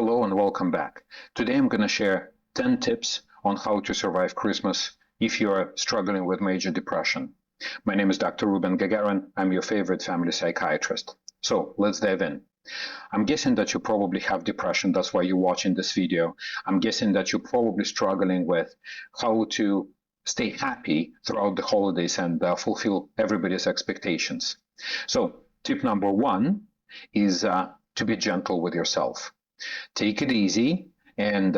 Hello and welcome back. Today I'm going to share 10 tips on how to survive Christmas if you are struggling with major depression. My name is Dr. Ruben Gagarin. I'm your favorite family psychiatrist. So let's dive in. I'm guessing that you probably have depression. That's why you're watching this video. I'm guessing that you're probably struggling with how to stay happy throughout the holidays and fulfill everybody's expectations. So tip number one is to be gentle with yourself. Take it easy and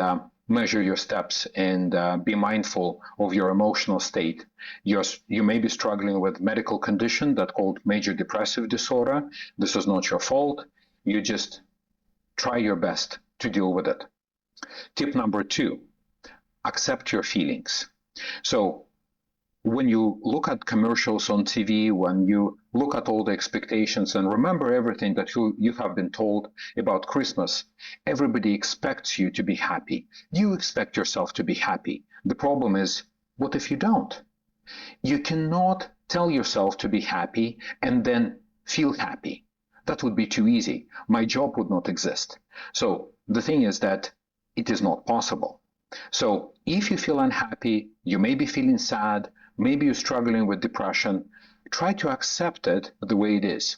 measure your steps and be mindful of your emotional state. You may be struggling with medical condition that's called major depressive disorder. This is not your fault. You just try your best to deal with it. Tip number two, accept your feelings. So when you look at commercials on TV, when you look at all the expectations and remember everything that you have been told about Christmas, everybody expects you to be happy. You expect yourself to be happy. The problem is, what if you don't? You cannot tell yourself to be happy and then feel happy. That would be too easy. My job would not exist. So the thing is that it is not possible. So if you feel unhappy, you may be feeling sad, maybe you're struggling with depression, try to accept it the way it is.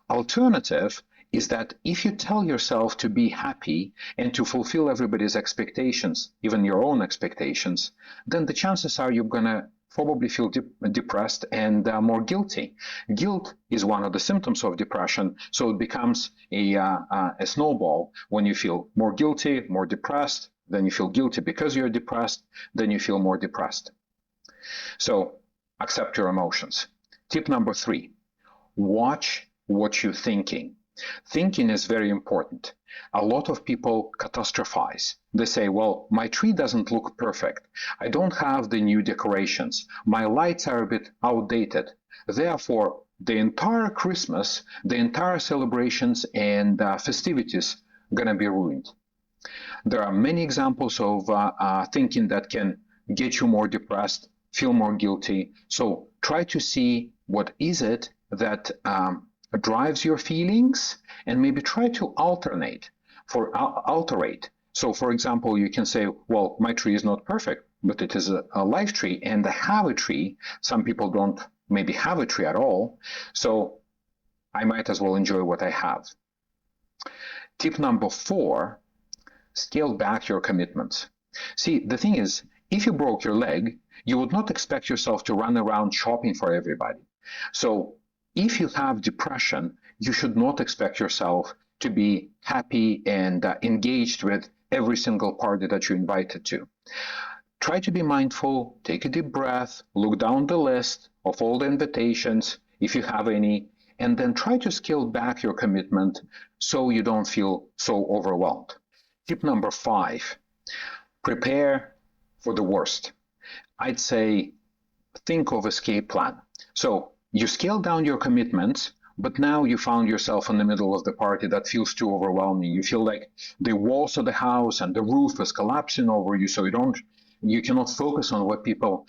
Alternative is that if you tell yourself to be happy and to fulfill everybody's expectations, even your own expectations, then the chances are you're going to probably feel depressed and more guilty. Guilt is one of the symptoms of depression, so it becomes a snowball. When you feel more guilty, more depressed, then you feel guilty because you're depressed, then you feel more depressed. So accept your emotions. Tip number three, watch what you're thinking. Thinking is very important. A lot of people catastrophize. They say, well, my tree doesn't look perfect. I don't have the new decorations. My lights are a bit outdated. Therefore, the entire Christmas, the entire celebrations and festivities are going to be ruined. There are many examples of thinking that can get you more depressed, feel more guilty. So try to see what is it that drives your feelings and maybe try to alterate. So for example, you can say, well, my tree is not perfect, but it is a life tree and I have a tree. Some people don't maybe have a tree at all. So I might as well enjoy what I have. Tip number four, scale back your commitments. See, the thing is, if you broke your leg, you would not expect yourself to run around shopping for everybody. So if you have depression, you should not expect yourself to be happy and engaged with every single party that you're invited to. Try to be mindful, take a deep breath, look down the list of all the invitations, if you have any, and then try to scale back your commitment so you don't feel so overwhelmed. Tip number five, prepare for the worst. I'd say think of escape plan. So you scale down your commitments, but now you found yourself in the middle of the party that feels too overwhelming. You feel like the walls of the house and the roof is collapsing over you, so you cannot focus on what people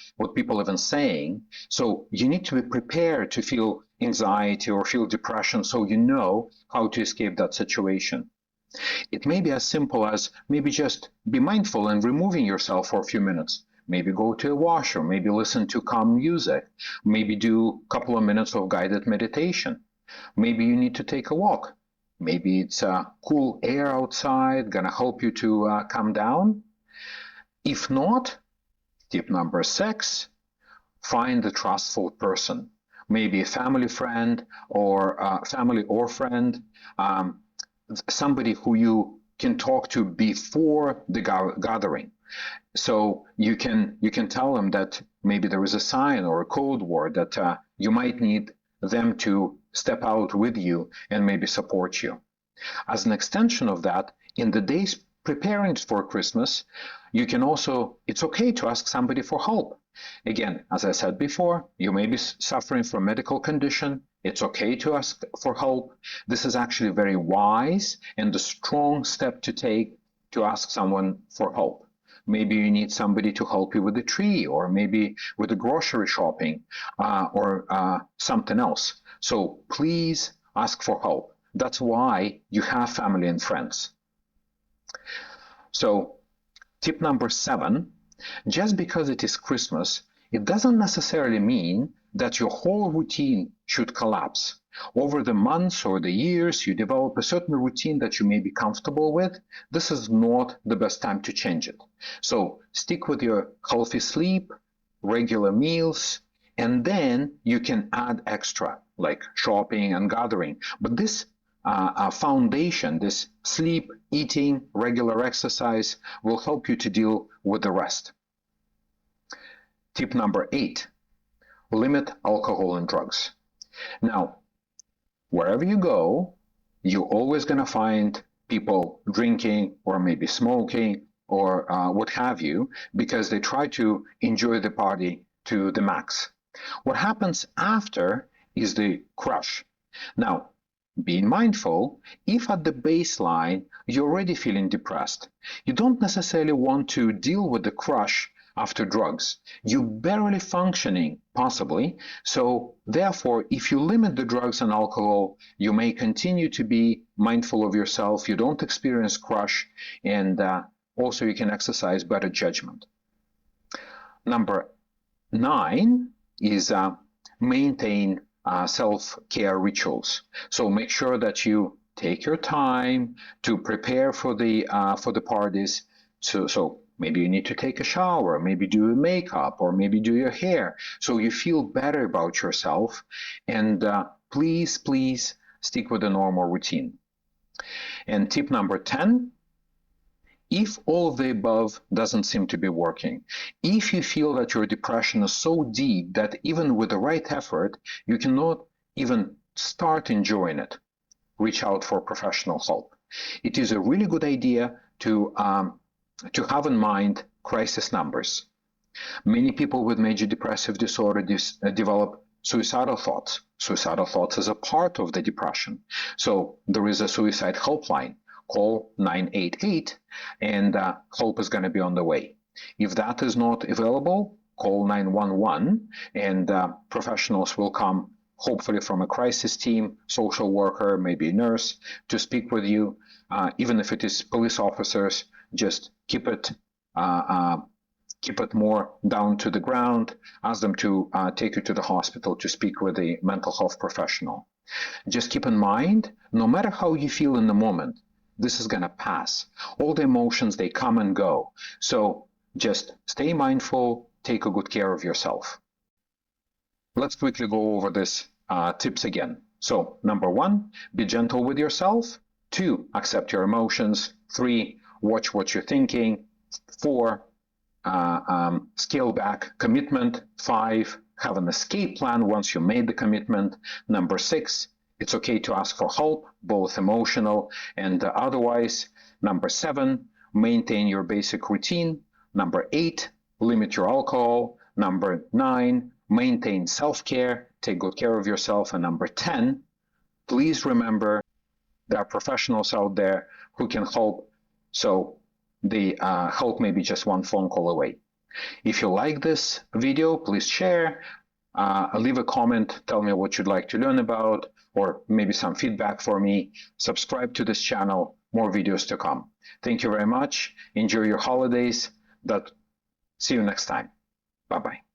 even saying. So you need to be prepared to feel anxiety or feel depression so you know how to escape that situation. It may be as simple as maybe just be mindful and removing yourself for a few minutes. Maybe go to a washroom, maybe listen to calm music, maybe do a couple of minutes of guided meditation. Maybe you need to take a walk. Maybe it's cool air outside, gonna help you to calm down. If not, tip number six, find a trustful person. Maybe a family friend or friend, somebody who you can talk to before the gathering. So you can tell them that maybe there is a sign or a code word that you might need them to step out with you and maybe support you. As an extension of that, in the days preparing for Christmas, it's okay to ask somebody for help. Again, as I said before, you may be suffering from a medical condition. It's okay to ask for help. This is actually very wise and a strong step to take to ask someone for help. Maybe you need somebody to help you with the tree, or maybe with the grocery shopping, or something else. So please ask for help. That's why you have family and friends. So, tip number 7, just because it is Christmas, it doesn't necessarily mean that your whole routine should collapse. Over the months or the years, you develop a certain routine that you may be comfortable with. This is not the best time to change it. So stick with your healthy sleep, regular meals, and then you can add extra like shopping and gathering. But this foundation, this sleep, eating, regular exercise will help you to deal with the rest. Tip number 8, limit alcohol and drugs. Now, wherever you go, you're always going to find people drinking or maybe smoking or what have you, because they try to enjoy the party to the max. What happens after is the crush. Now, being mindful, if at the baseline you're already feeling depressed, you don't necessarily want to deal with the crush after drugs. You're barely functioning, possibly. So therefore, if you limit the drugs and alcohol, you may continue to be mindful of yourself. You don't experience crush, and also you can exercise better judgment. Number 9 is maintain self-care rituals. So make sure that you take your time to prepare for the parties. So maybe you need to take a shower, maybe do your makeup, or maybe do your hair, so you feel better about yourself. And please stick with the normal routine. And tip number 10, if all of the above doesn't seem to be working, if you feel that your depression is so deep that even with the right effort, you cannot even start enjoying it, reach out for professional help. It is a really good idea to have in mind crisis numbers. Many people with major depressive disorder develop suicidal thoughts. Suicidal thoughts is a part of the depression. So there is a suicide helpline. Call 988 and help is going to be on the way. If that is not available, call 911 and professionals will come, hopefully from a crisis team, social worker, maybe a nurse, to speak with you. Even if it is police officers, just keep it more down to the ground. Ask them to take you to the hospital to speak with a mental health professional. Just keep in mind, no matter how you feel in the moment, this is going to pass. All the emotions, they come and go. So just stay mindful, take a good care of yourself. Let's quickly go over these tips again. So number 1, be gentle with yourself. 2, accept your emotions. 3, watch what you're thinking. 4, scale back commitment. 5, have an escape plan once you made the commitment. Number 6, it's okay to ask for help, both emotional and otherwise. Number 7, maintain your basic routine. Number 8, limit your alcohol. Number 9, maintain self-care, take good care of yourself. And number 10, please remember there are professionals out there who can help. So the help may be just one phone call away. If you like this video, please share, leave a comment, tell me what you'd like to learn about, or maybe some feedback for me. Subscribe to this channel, more videos to come. Thank you very much. Enjoy your holidays. See you next time. Bye-bye.